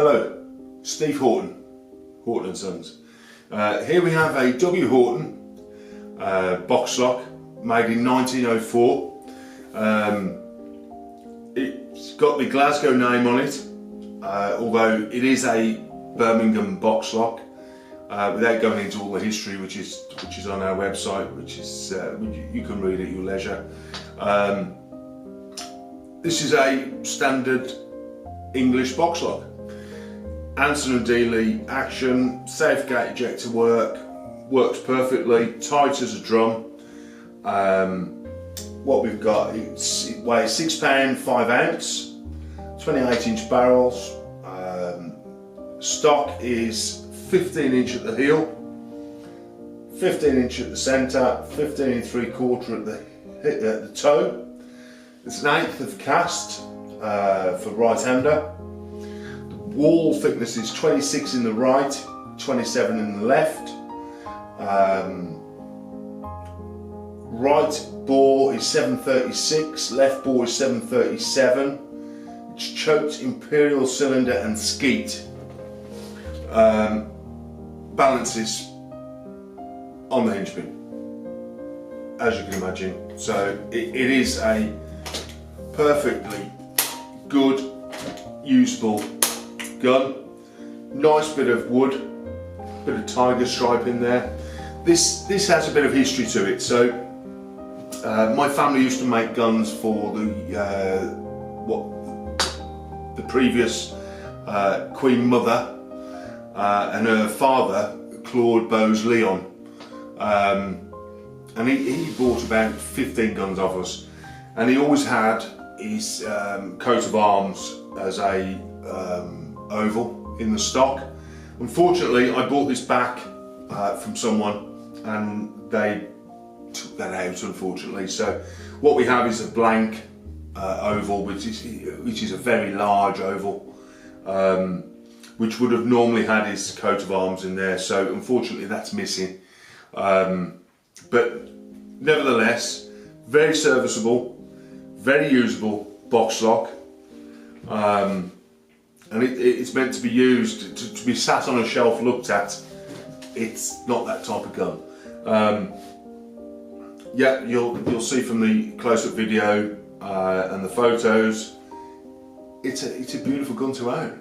Hello, Steve Horton, Horton & Sons. Here we have a W Horton box lock made in 1904. It's got the Glasgow name on it, although it is a Birmingham box lock. Without going into all the history, which is on our website, which is you can read at your leisure. This is a standard English box lock. Anson and Dealey action, safegate ejector works perfectly, tight as a drum. What we've got, it weighs £6 5 ounce, 28-inch barrels. Stock is 15-inch at the heel, 15-inch at the centre, 15 3/4 at the toe. It's an 1/8 of cast for right-hander. The wall thickness is 26 in the right, 27 in the left. Right bore is 736, left bore is 737. It's choked imperial cylinder and skeet. Balances on the hinge pin, as you can imagine. So it is a perfectly good, usable gun. Nice bit of wood, bit of tiger stripe in there. This has a bit of history to it. So my family used to make guns for the previous Queen Mother and her father, Claude Bowes Leon. And he bought about 15 guns off us, and he always had his coat of arms as a oval in the stock. Unfortunately, I bought this back from someone and they took that out, unfortunately. So what we have is a blank oval, which is a very large oval, which would have normally had his coat of arms in there. So unfortunately that's missing. But nevertheless, very serviceable, very usable box lock. And it's meant to be used to be sat on a shelf, looked at. It's not that type of gun. Yeah, you'll see from the close-up video and the photos, it's a beautiful gun to own.